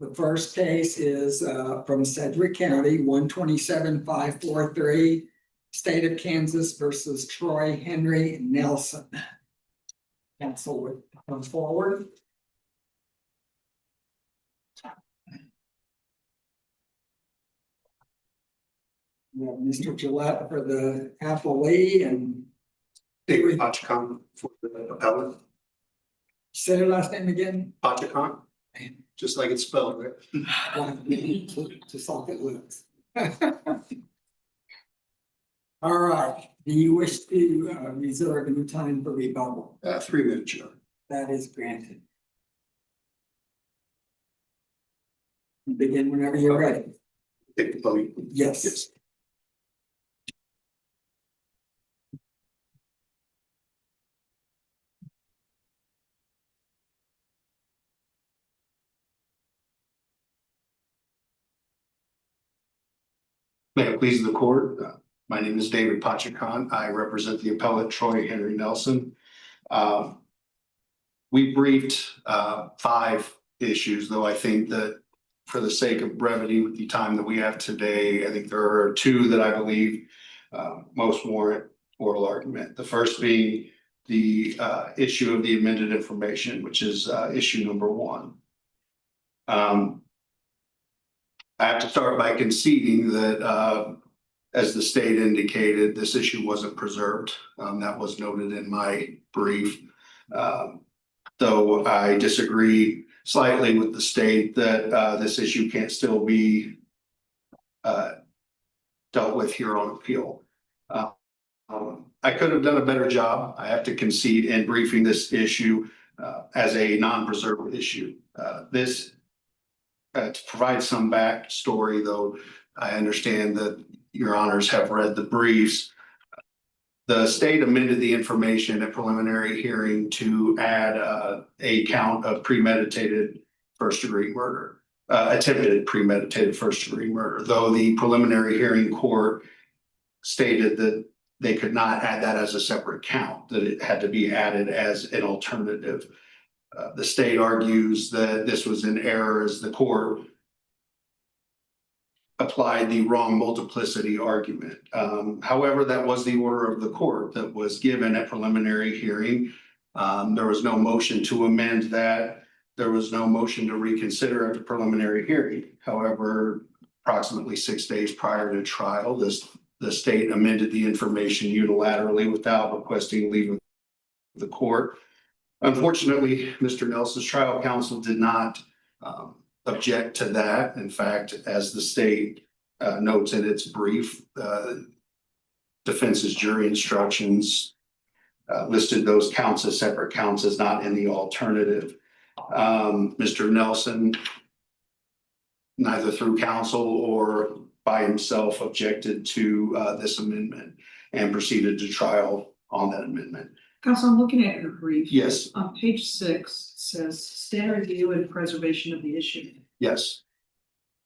The first case is from Sedgwick County, 127-543, State of Kansas versus Troy Henry Nelson. Counsel would come forward. We have Mr. Gillette for the appellee and David Pachacon for the appellant. say your last name again. Pachacon, just like it's spelled, right? Just like it looks. All right, do you wish to reserve any time for rebuttal? 3 minutes, John. That is granted. Begin whenever you're ready. Take the vote. Yes. Yes. May it please the court. My name is David Pachacon. I represent the appellate Troy Henry Nelson. We briefed 5 issues, though I think that for the sake of brevity with the time that we have today, I think there are 2 that I believe most warrant oral argument. The first being the issue of the amended information, which is issue number 1. I have to start by conceding that as the state indicated, this issue wasn't preserved. That was noted in my brief. Though I disagree slightly with the state that this issue can't still be dealt with here on appeal. I could have done a better job. I have to concede in briefing this issue as a non-preserved issue. To provide some backstory, though, I understand that your honors have read the briefs. The state amended the information at preliminary hearing to add a count of premeditated first-degree murder, attempted premeditated first-degree murder, though the preliminary hearing court stated that they could not add that as a separate count, that it had to be added as an alternative. The state argues that this was an error as the court applied the wrong multiplicity argument. However, that was the order of the court that was given at preliminary hearing. There was no motion to amend that. There was no motion to reconsider at the preliminary hearing. However, approximately 6 days prior to trial, the state amended the information unilaterally without requesting leave of the court. Unfortunately, Mr. Nelson's trial counsel did not object to that. In fact, as the state notes in its brief, defense's jury instructions listed those counts as separate counts as not in the alternative. Mr. Nelson, neither through counsel or by himself, objected to this amendment and proceeded to trial on that amendment. Counsel, I'm looking at your brief. Yes, On page 6, it says standard review and preservation of the issue. yes.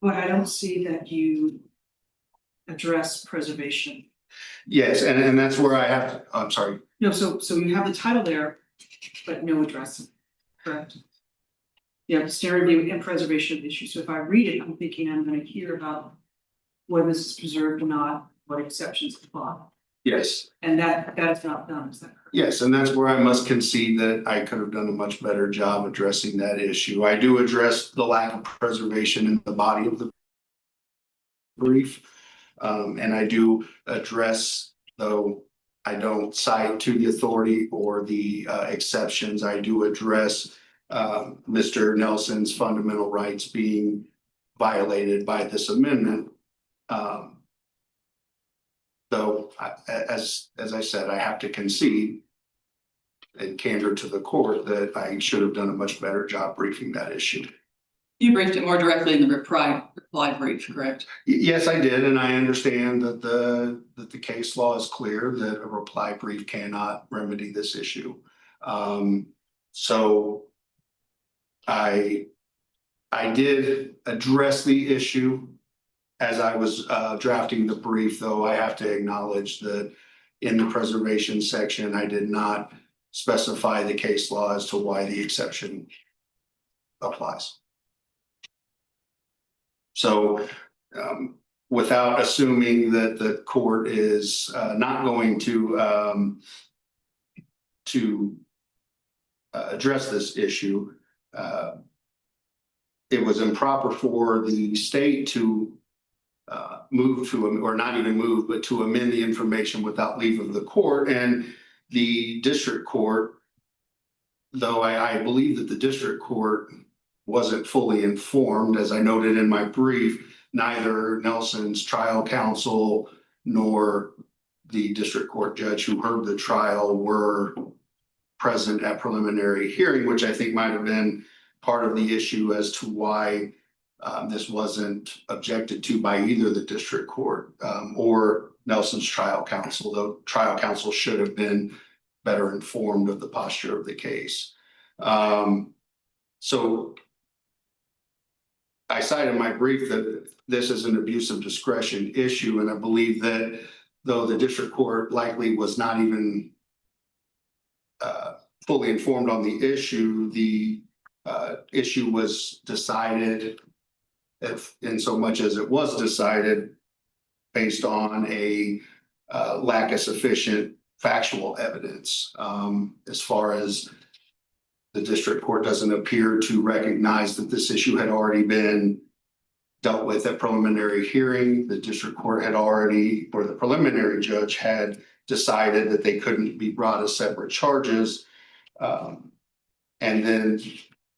But I don't see that you address preservation. Yes, and that's where I have to, I'm sorry. No, so you have the title there, but no address, correct? Yeah, standard review and preservation of the issue. So if I read it, I'm thinking I'm gonna hear about whether this is preserved or not, what exceptions apply. Yes, And that is not done, is that correct? yes, and that's where I must concede that I could have done a much better job addressing that issue. I do address the lack of preservation in the body of the brief. And I do address, though I don't cite to the authority or the exceptions, I do address Mr. Nelson's fundamental rights being violated by this amendment. Though, as I said, I have to concede and candor to the court that I should have done a much better job briefing that issue. You briefed it more directly in the reply brief, correct? Yes, I did, and I understand that the case law is clear that a reply brief cannot remedy this issue. So I did address the issue as I was drafting the brief, though I have to acknowledge that in the preservation section, I did not specify the case law as to why the exception applies. So without assuming that the court is not going to address this issue, it was improper for the state to move to, or not even move, but to amend the information without leave of the court. And the district court, though I believe that the district court wasn't fully informed, as I noted in my brief, neither Nelson's trial counsel nor the district court judge who heard the trial were present at preliminary hearing, which I think might have been part of the issue as to why this wasn't objected to by either the district court or Nelson's trial counsel, though trial counsel should have been better informed of the posture of the case. So I cite in my brief that this is an abuse of discretion issue, and I believe that though the district court likely was not even fully informed on the issue was decided, if in so much as it was decided based on a lack of sufficient factual evidence. As far as the district court doesn't appear to recognize that this issue had already been dealt with at preliminary hearing. The district court had already, or the preliminary judge had decided that they couldn't be brought as separate charges. And then,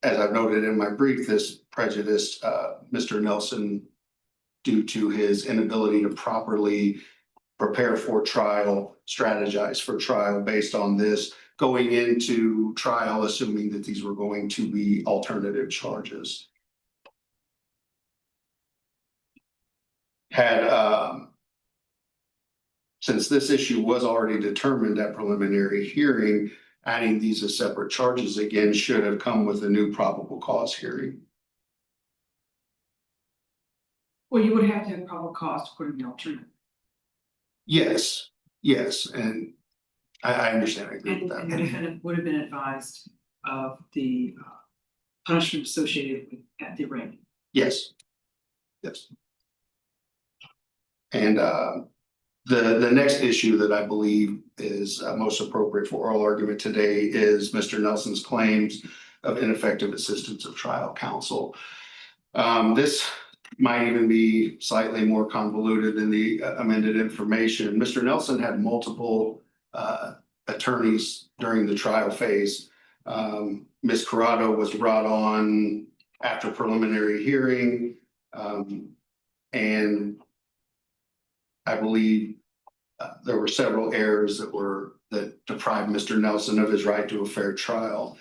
as I've noted in my brief, this prejudiced Mr. Nelson due to his inability to properly prepare for trial, strategize for trial based on this, going into trial, assuming that these were going to be alternative charges. Since this issue was already determined at preliminary hearing, adding these as separate charges again should have come with a new probable cause hearing. Well, you would have to have probable cause to put in the alternative. Yes, and I understand, I agree with And the that. defendant would have been advised of the punishment associated with at the arraignment. Yes. And the next issue that I believe is most appropriate for oral argument today is Mr. Nelson's claims of ineffective assistance of trial counsel. This might even be slightly more convoluted than the amended information. Mr. Nelson had multiple attorneys during the trial phase. Ms. Corrado was brought on after preliminary hearing, and I believe there were several errors that deprived Mr. Nelson of his right to a fair trial.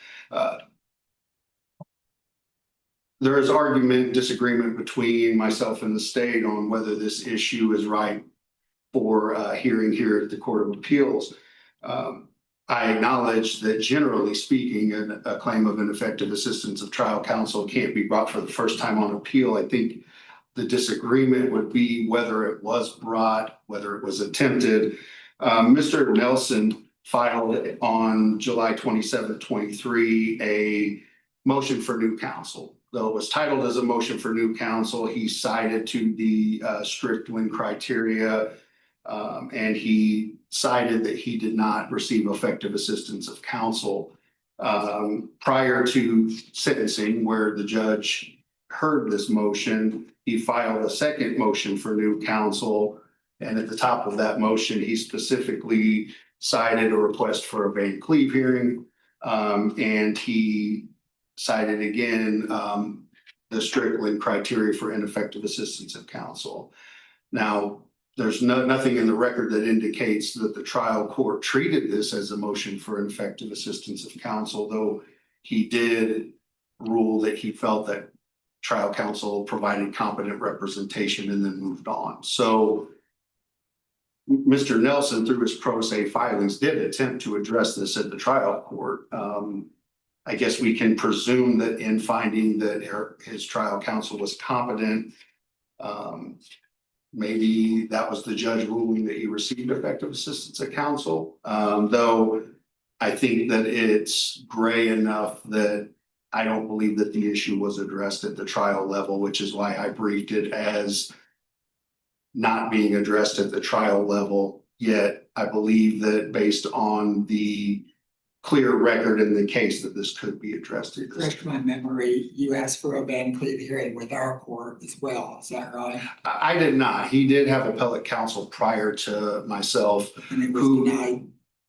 There is disagreement between myself and the state on whether this issue is right for hearing here at the Court of Appeals. I acknowledge that generally speaking, a claim of ineffective assistance of trial counsel can't be brought for the first time on appeal. I think the disagreement would be whether it was brought, whether it was attempted. Mr. Nelson filed on July 27, 23, a motion for new counsel. Though it was titled as a motion for new counsel, he cited to the Strickland criteria, and he cited that he did not receive effective assistance of counsel prior to sentencing, where the judge heard this motion. He filed a second motion for new counsel, and at the top of that motion, he specifically cited a request for a Van Cleve hearing, and he cited again the Strickland criteria for ineffective assistance of counsel. Now, there's nothing in the record that indicates that the trial court treated this as a motion for ineffective assistance of counsel, though he did rule that he felt that trial counsel provided competent representation and then moved on. So Mr. Nelson, through his pro se filings, did attempt to address this at the trial court. I guess we can presume that in finding that his trial counsel was competent, maybe that was the judge ruling that he received effective assistance of counsel. Though I think that it's gray enough that I don't believe that the issue was addressed at the trial level, which is why I briefed it as not being addressed at the trial level. Yet I believe that based on the clear record in the case that this could be addressed at this. Refresh my memory, you asked for a Van Cleve hearing with our court as well, is that right? I did not. He did have appellate counsel prior to myself. And it was Who- denied.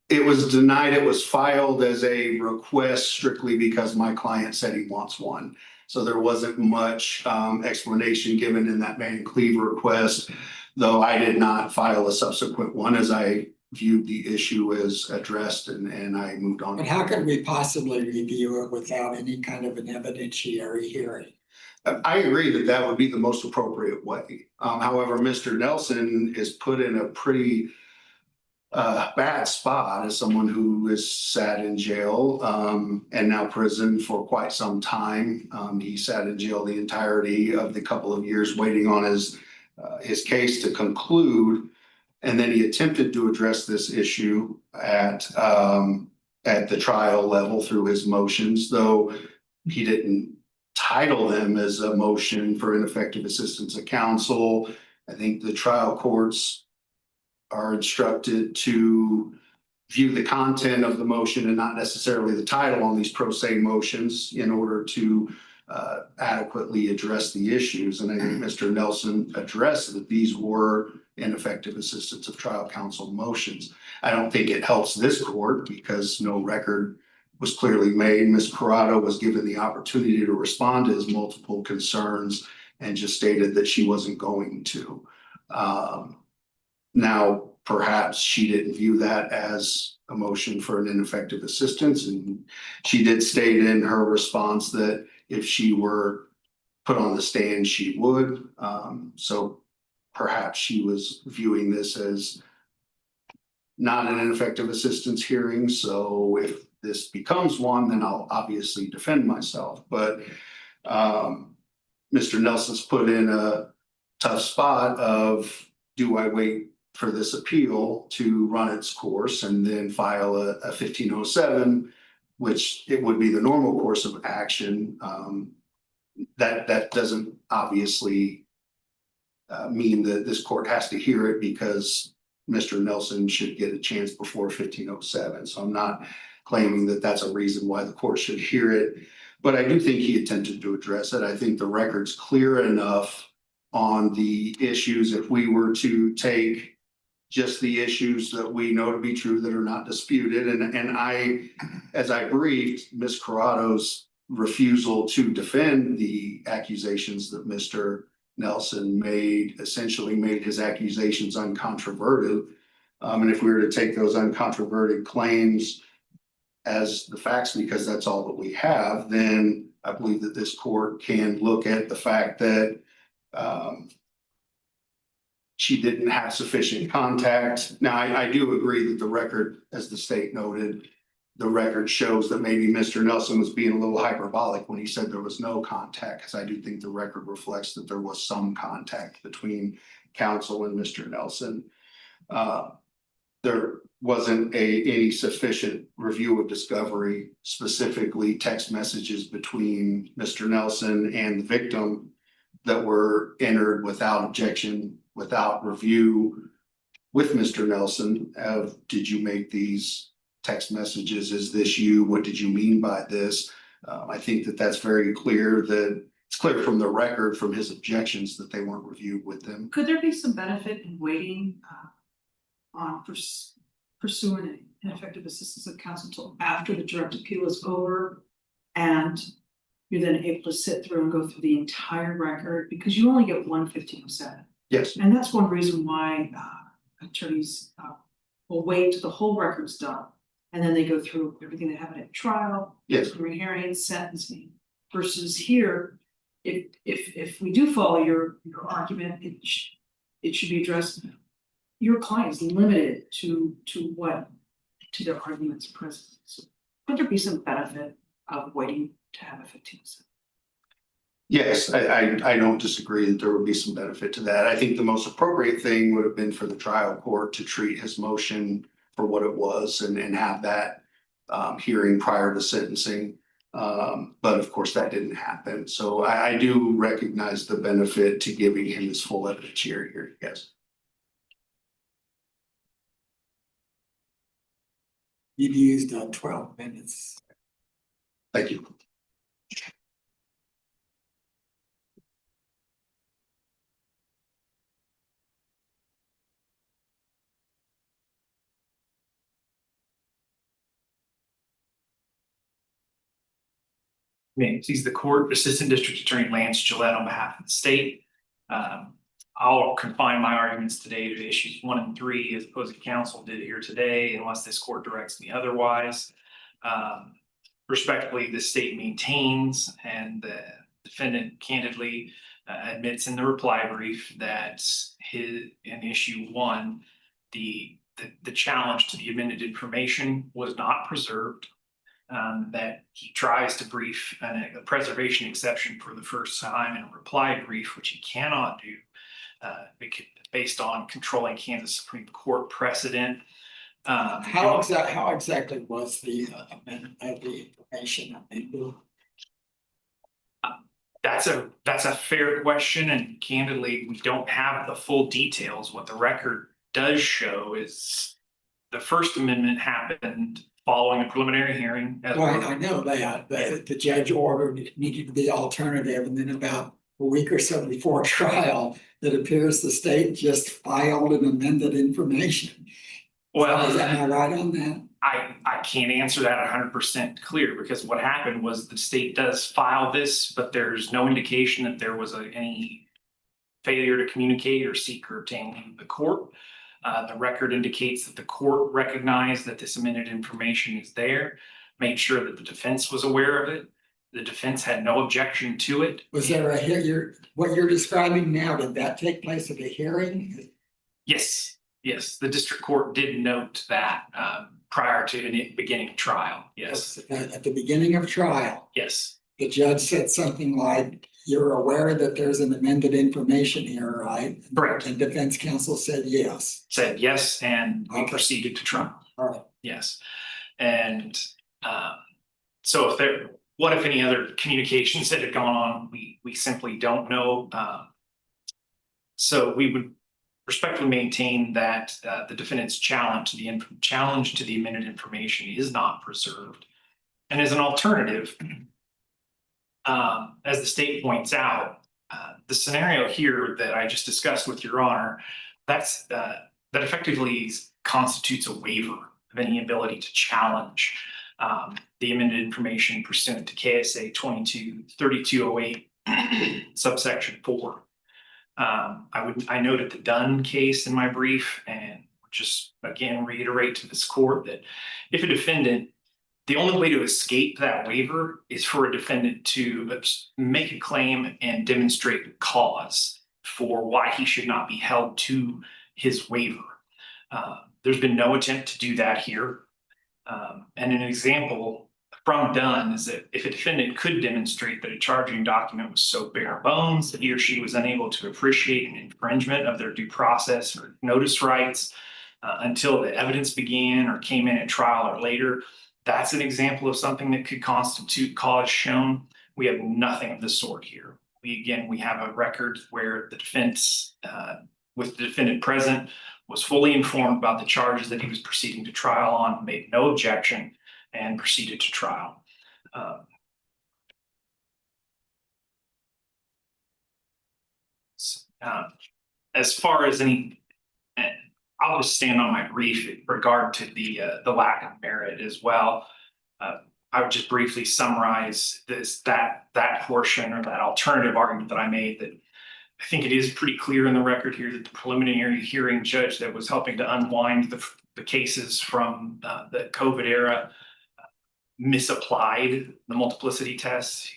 It was denied. It was filed as a request strictly because my client said he wants one. So there wasn't much explanation given in that Van Cleve request, though I did not file a subsequent one as I viewed the issue as addressed and I moved on. But how could we possibly review it without any kind of an evidentiary hearing? I agree that that would be the most appropriate way. However, Mr. Nelson is put in a pretty bad spot as someone who is sat in jail and now prison for quite some time. He sat in jail the entirety of the couple of years waiting on his case to conclude. And then he attempted to address this issue at the trial level through his motions, though he didn't title them as a motion for ineffective assistance of counsel. I think the trial courts are instructed to view the content of the motion and not necessarily the title on these pro se motions in order to adequately address the issues. And I think Mr. Nelson addressed that these were ineffective assistance of trial counsel motions. I don't think it helps this court because no record was clearly made. Ms. Corrado was given the opportunity to respond to his multiple concerns and just stated that she wasn't going to. Now, perhaps she didn't view that as a motion for an ineffective assistance, and she did state in her response that if she were put on the stand, she would. So perhaps she was viewing this as not an ineffective assistance hearing. So if this becomes one, then I'll obviously defend myself. But Mr. Nelson's put in a tough spot of, do I wait for this appeal to run its course and then file a 1507, which it would be the normal course of action. That doesn't obviously mean that this court has to hear it because Mr. Nelson should get a chance before 1507. So I'm not claiming that that's a reason why the court should hear it, but I do think he attempted to address it. I think the record's clear enough on the issues. If we were to take just the issues that we know to be true that are not disputed. And I, as I briefed, Ms. Corrado's refusal to defend the accusations that Mr. Nelson made, essentially made his accusations uncontroverted. And if we were to take those uncontroverted claims as the facts, because that's all that we have, then I believe that this court can look at the fact that she didn't have sufficient contact. Now, I do agree that the record, as the state noted, the record shows that maybe Mr. Nelson was being a little hyperbolic when he said there was no contact, because I do think the record reflects that there was some contact between counsel and Mr. Nelson. There wasn't any sufficient review of discovery, specifically text messages between Mr. Nelson and the victim that were entered without objection, without review with Mr. Nelson of, did you make these text messages? Is this you? What did you mean by this? I think that that's very clear, that it's clear from the record, from his objections, that they weren't reviewed with them. Could there be some benefit in waiting on pursuing an effective assistance of counsel until after the direct appeal is over? And you're then able to sit through and go through the entire record, because you only get one 1507. Yes, And that's one reason why attorneys will wait till the whole record's done. And then they go through everything that happened at trial, yes, hearing, sentencing, versus here, if we do follow your argument, it should be addressed. Your client is limited to their arguments present. So could there be some benefit of waiting to have a 1507? yes, I don't disagree that there would be some benefit to that. I think the most appropriate thing would have been for the trial court to treat his motion for what it was and have that hearing prior to sentencing. But of course, that didn't happen. So I do recognize the benefit to giving him his full evidentiary here, yes. You've used 12 minutes. Thank you. May it please the court, Assistant District Attorney Lance Gillette on behalf of the state. I'll confine my arguments today to issues 1 and 3 as opposing counsel did here today, unless this court directs me otherwise. Respectfully, the state maintains and the defendant candidly admits in the reply brief that in issue 1, the challenge to the amended information was not preserved. That he tries to brief a preservation exception for the first time in a reply brief, which he cannot do based on controlling Kansas Supreme Court precedent. How exactly was the amendment of the information? That's a fair question, and candidly, we don't have the full details. What the record does show is the First Amendment happened following a preliminary hearing. Well, I know that, but the judge ordered it needed to be alternative, and then about a week or so before trial, it appears the state just filed an amended information. Well, am I right on that? I can't answer that 100% clear, because what happened was the state does file this, but there's no indication that there was any failure to communicate or seek or obtain the court. The record indicates that the court recognized that this amended information is there, made sure that the defense was aware of it. The defense had no objection to it. Was there what you're describing now, did that take place at a hearing? Yes, the district court did note that prior to the beginning of trial. Yes, At the beginning of trial, yes, the judge said something like, you're aware that there's an amended information here, right? correct. And defense counsel said yes. Said yes, and we Okay. proceeded to trial. All right. Yes, and so what if any other communications that had gone on, we simply don't know. So we would respectfully maintain that the defendant's challenge to the amended information is not preserved. And as an alternative, as the state points out, the scenario here that I just discussed with Your Honor, that effectively constitutes a waiver of any ability to challenge the amended information pursuant to KSA 22-3208 subsection 4. I noted the Dunn case in my brief, and just again reiterate to this court that if a defendant, the only way to escape that waiver is for a defendant to make a claim and demonstrate the cause for why he should not be held to his waiver. There's been no attempt to do that here. And an example from Dunn is that if a defendant could demonstrate that a charging document was so bare bones that he or she was unable to appreciate an infringement of their due process or notice rights until the evidence began or came in at trial or later, that's an example of something that could constitute cause shown. We have nothing of the sort here. We have a record where the defense, with the defendant present, was fully informed about the charges that he was proceeding to trial on, made no objection, and proceeded to trial. As far as I'll just stand on my brief in regard to the lack of merit as well. I would just briefly summarize that portion or that alternative argument that I made, that I think it is pretty clear in the record here that the preliminary hearing judge that was helping to unwind the cases from the COVID era misapplied the multiplicity test.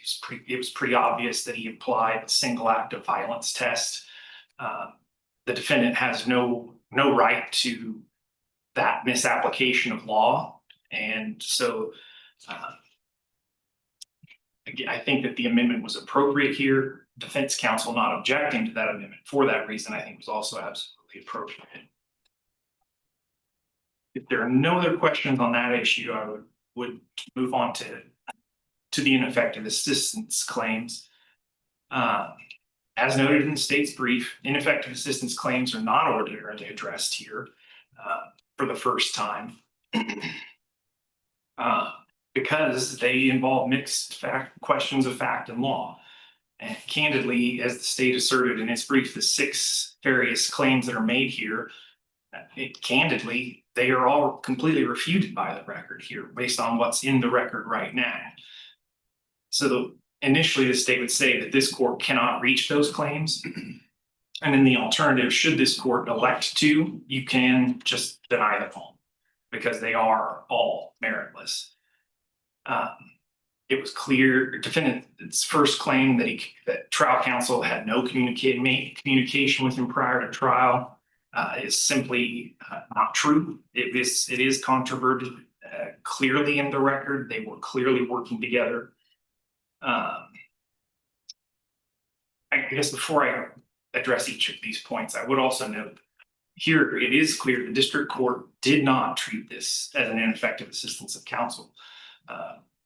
It was pretty obvious that he applied the single act of violence test. The defendant has no right to that misapplication of law. And so again, I think that the amendment was appropriate here. Defense counsel not objecting to that amendment for that reason, I think was also absolutely appropriate. If there are no other questions on that issue, I would move on to to the ineffective assistance claims. As noted in the state's brief, ineffective assistance claims are not ordinarily addressed here for the first time. Because they involve mixed questions of fact and law. And candidly, as the state asserted in its brief, the 6 various claims that are made here, candidly, they are all completely refuted by the record here based on what's in the record right now. So initially, the state would say that this court cannot reach those claims. And in the alternative, should this court elect to, you can just deny them all because they are all meritless. It was clear, defendant's first claim that trial counsel had no communication with him prior to trial is simply not true. It is controverted clearly in the record. They were clearly working together. I guess before I address each of these points, I would also note here it is clear the district court did not treat this as an ineffective assistance of counsel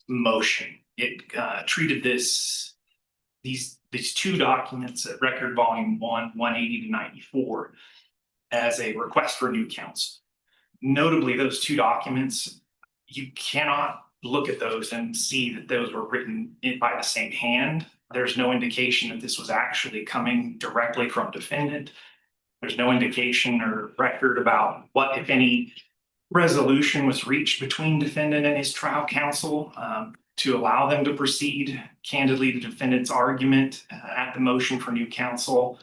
motion. It treated these 2 documents at record volume 180 to 94 as a request for new counsel. Notably, those 2 documents, you cannot look at those and see that those were written by the same hand. There's no indication that this was actually coming directly from defendant. There's no indication or record about what, if any, resolution was reached between defendant and his trial counsel to allow them to proceed. Candidly, the defendant's argument at the motion for new counsel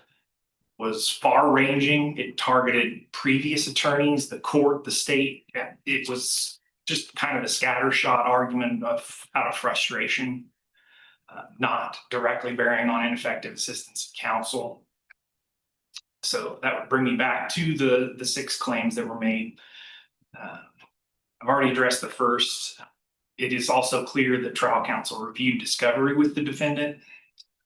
was far-ranging. It targeted previous attorneys, the court, the state. It was just kind of a scattershot argument out of frustration, not directly bearing on ineffective assistance of counsel. So that would bring me back to the 6 claims that were made. I've already addressed the first. It is also clear that trial counsel reviewed discovery with the defendant.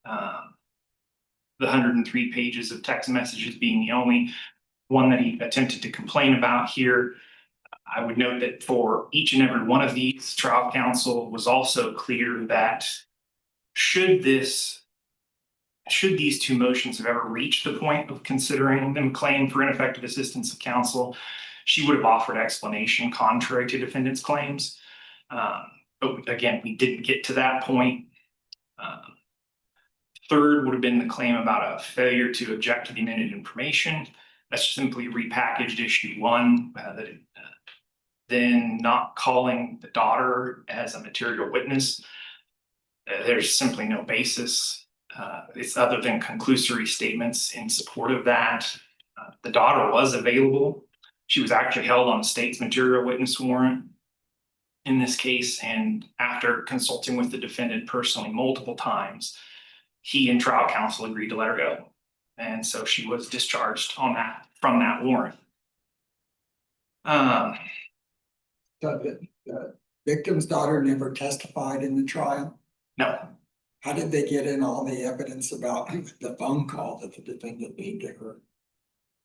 The 103 pages of text messages being the only one that he attempted to complain about here. I would note that for each and every one of these, trial counsel was also clear that should these 2 motions have ever reached the point of considering them claim for ineffective assistance of counsel, she would have offered explanation contrary to defendant's claims. But again, we didn't get to that point. Third would have been the claim about a failure to object to the amended information. That's simply repackaged issue 1, then not calling the daughter as a material witness. There's simply no basis. It's other than conclusory statements in support of that. The daughter was available. She was actually held on the state's material witness warrant in this case. And after consulting with the defendant personally multiple times, he and trial counsel agreed to let her go. And so she was discharged from that warrant. So the victim's daughter never testified in the trial? No, How did they get in all the evidence about the phone call that the defendant made to her?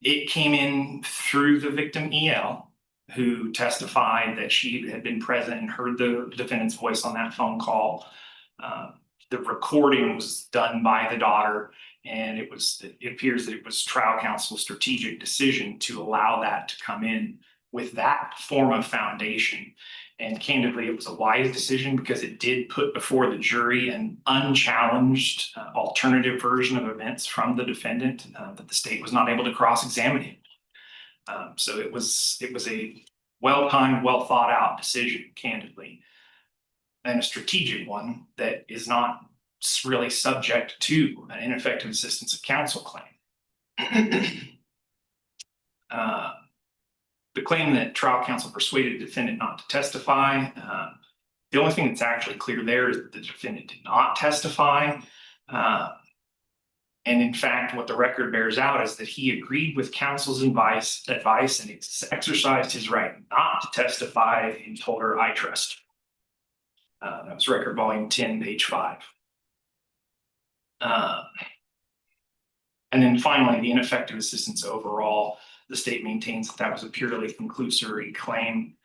it came in through the victim EL, who testified that she had been present and heard the defendant's voice on that phone call. The recording was done by the daughter, and it appears that it was trial counsel's strategic decision to allow that to come in with that form of foundation. And candidly, it was a wise decision because it did put before the jury an unchallenged alternative version of events from the defendant that the state was not able to cross-examine him. So it was a well-timed, well-thought-out decision, candidly, and a strategic one that is not really subject to an ineffective assistance of counsel claim. The claim that trial counsel persuaded the defendant not to testify, the only thing that's actually clear there is that the defendant did not testify. And in fact, what the record bears out is that he agreed with counsel's advice and exercised his right not to testify and told her, "I trust you." That was record volume 10, page 5. And then finally, the ineffective assistance overall, the state maintains that that was a purely conclusory claim.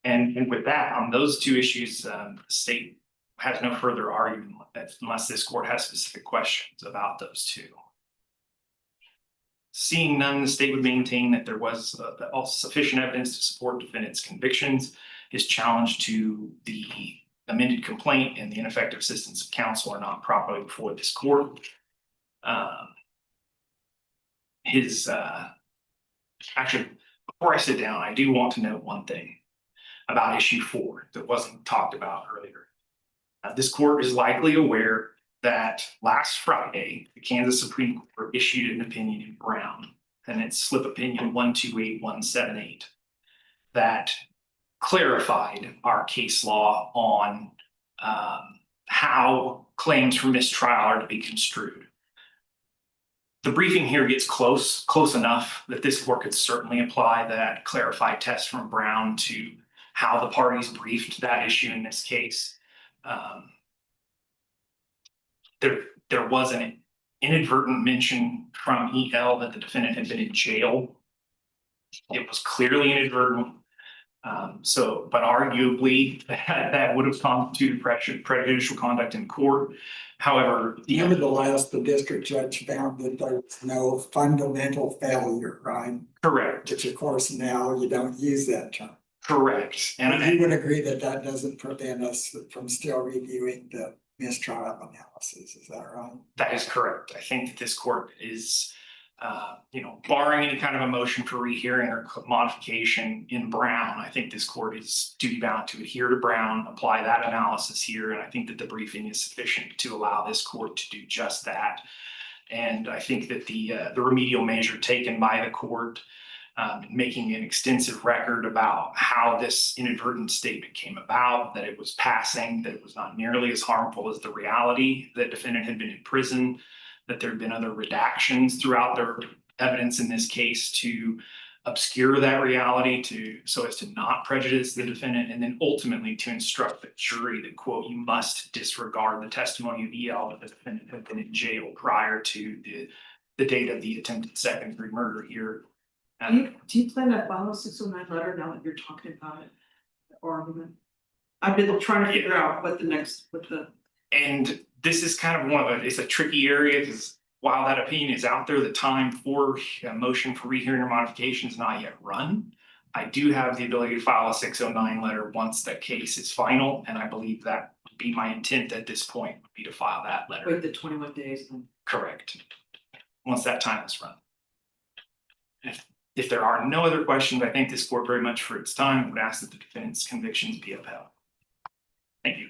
And with that, on those two issues, the state has no further argument unless this court has specific questions about those two. Seeing none, the state would maintain that there was also sufficient evidence to support defendant's convictions. His challenge to the amended complaint and the ineffective assistance of counsel are not properly before this court. Actually, before I sit down, I do want to note one thing about issue 4 that wasn't talked about earlier. This court is likely aware that last Friday, the Kansas Supreme Court issued an opinion in Brown, and it's slip opinion 128178, that clarified our case law on how claims for mistrial are to be construed. The briefing here gets close enough that this court could certainly apply that clarified test from Brown to how the parties briefed that issue in this case. There was an inadvertent mention from EL that the defendant had been in jail. It was clearly inadvertent. But arguably that would have constituted prejudicial conduct in court. However, Nevertheless, the district judge found that there was no fundamental failure, right? correct, Which of course now you don't use that term. correct. And you would agree that that doesn't prevent us from still reviewing the mistrial analysis, is that right? That is correct. I think that this court is, barring any kind of a motion for rehearing or modification in Brown, I think this court is duty bound to adhere to Brown, apply that analysis here, and I think that the briefing is sufficient to allow this court to do just that. And I think that the remedial measure taken by the court, making an extensive record about how this inadvertent statement came about, that it was passing, that it was not nearly as harmful as the reality that defendant had been in prison, that there had been other redactions throughout their evidence in this case to obscure that reality so as to not prejudice the defendant, and then ultimately to instruct the jury that, quote, you must disregard the testimony of EL that the defendant had been in jail prior to the date of the attempted second-degree murder here. Do you plan to file a 609 letter now that you're talking about it? Or argument? I've been trying to figure out And this is kind of it's a tricky area because while that opinion is out there, the time for a motion for rehearing or modification is not yet run. I do have the ability to file a 609 letter once that case is final, and I believe that would be my intent at this point, would be to file that letter. wait the 21 days then. Correct. Once that time is run. If there are no other questions, I thank this court very much for its time and would ask that the defendant's convictions be upheld. Thank you.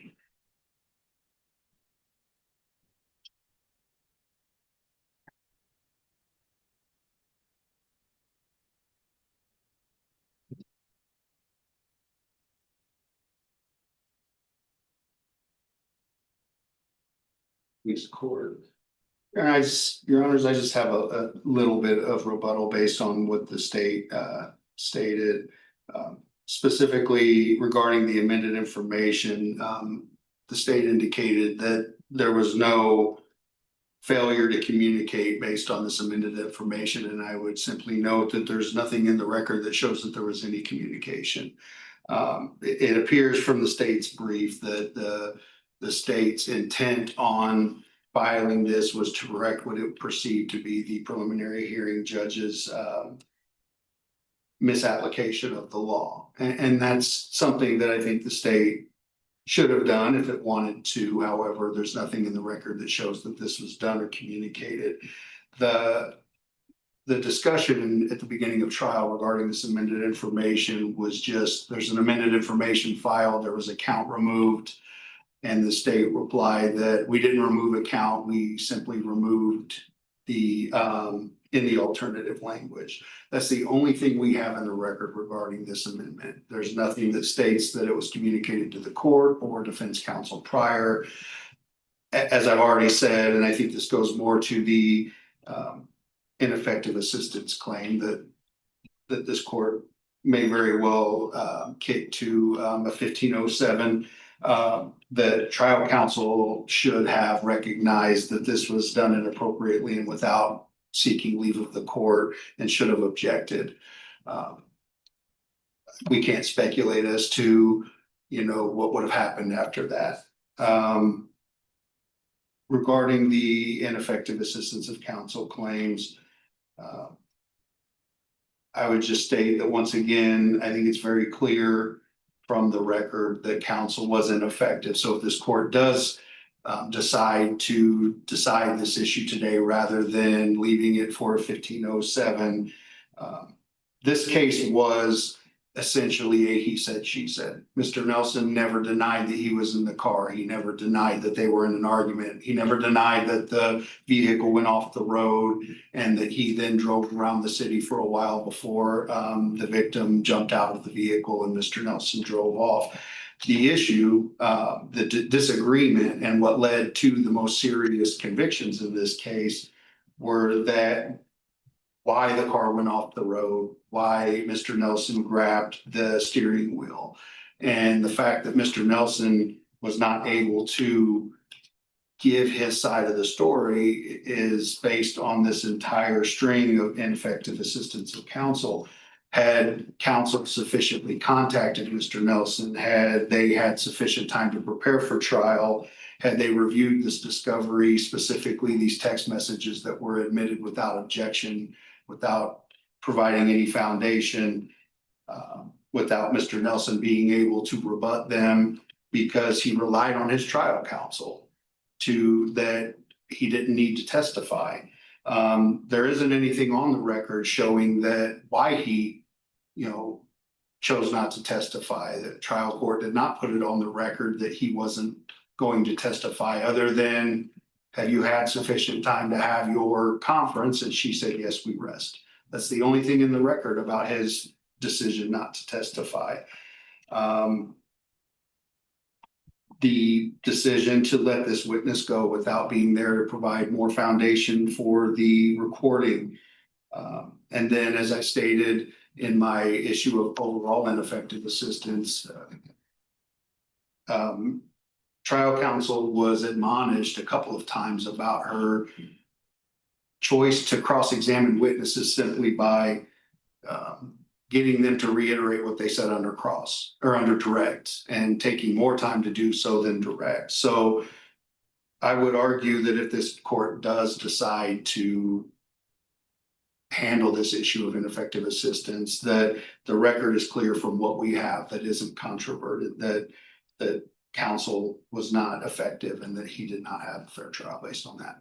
Police court. And Your Honors, I just have a little bit of rebuttal based on what the state stated. Specifically regarding the amended information, the state indicated that there was no failure to communicate based on this amended information, and I would simply note that there's nothing in the record that shows that there was any communication. It appears from the state's brief that the state's intent on filing this was to correct what it perceived to be the preliminary hearing judge's misapplication of the law. And that's something that I think the state should have done if it wanted to. However, there's nothing in the record that shows that this was done or communicated. The discussion at the beginning of trial regarding this amended information was just, there's an amended information filed, there was a count removed. And the state replied that we didn't remove a count, we simply removed the in the alternative language. That's the only thing we have in the record regarding this amendment. There's nothing that states that it was communicated to the court or defense counsel prior. As I've already said, and I think this goes more to the ineffective assistance claim that this court may very well kick to a 1507. The trial counsel should have recognized that this was done inappropriately and without seeking leave of the court, and should have objected. we can't speculate as to, you know, what would have happened after that. Regarding the ineffective assistance of counsel claims, I would just state that once again, I think it's very clear from the record that counsel was ineffective. So if this court does decide to decide this issue today rather than leaving it for 1507, this case was essentially a he said, she said. Mr. Nelson never denied that he was in the car. He never denied that they were in an argument. He never denied that the vehicle went off the road and that he then drove around the city for a while before the victim jumped out of the vehicle and Mr. Nelson drove off. The issue, the disagreement and what led to the most serious convictions in this case were that why the car went off the road, why Mr. Nelson grabbed the steering wheel, and the fact that Mr. Nelson was not able to give his side of the story is based on this entire string of ineffective assistance of counsel. Had counsel sufficiently contacted Mr. Nelson, had they had sufficient time to prepare for trial, had they reviewed this discovery, specifically these text messages that were admitted without objection, without providing any foundation, without Mr. Nelson being able to rebut them because he relied on his trial counsel to that he didn't need to testify. There isn't anything on the record showing that why he, you know, chose not to testify. The trial court did not put it on the record that he wasn't going to testify, other than, have you had sufficient time to have your conference? And she said, yes, we rest. That's the only thing in the record about his decision not to testify. The decision to let this witness go without being there to provide more foundation for the recording. And then, as I stated in my issue of overall ineffective assistance, trial counsel was admonished a couple of times about her choice to cross-examine witnesses simply by getting them to reiterate what they said under cross or under direct, and taking more time to do so than direct. So I would argue that if this court does decide to handle this issue of ineffective assistance, that the record is clear from what we have, that isn't controverted, that counsel was not effective and that he did not have a fair trial based on that.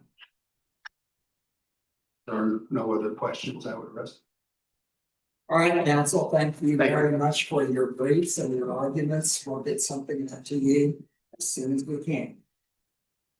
There are no other questions. I would rest. All right, counsel, thank you Thank you. very much for your briefs and your arguments. We'll get something to you as soon as we can.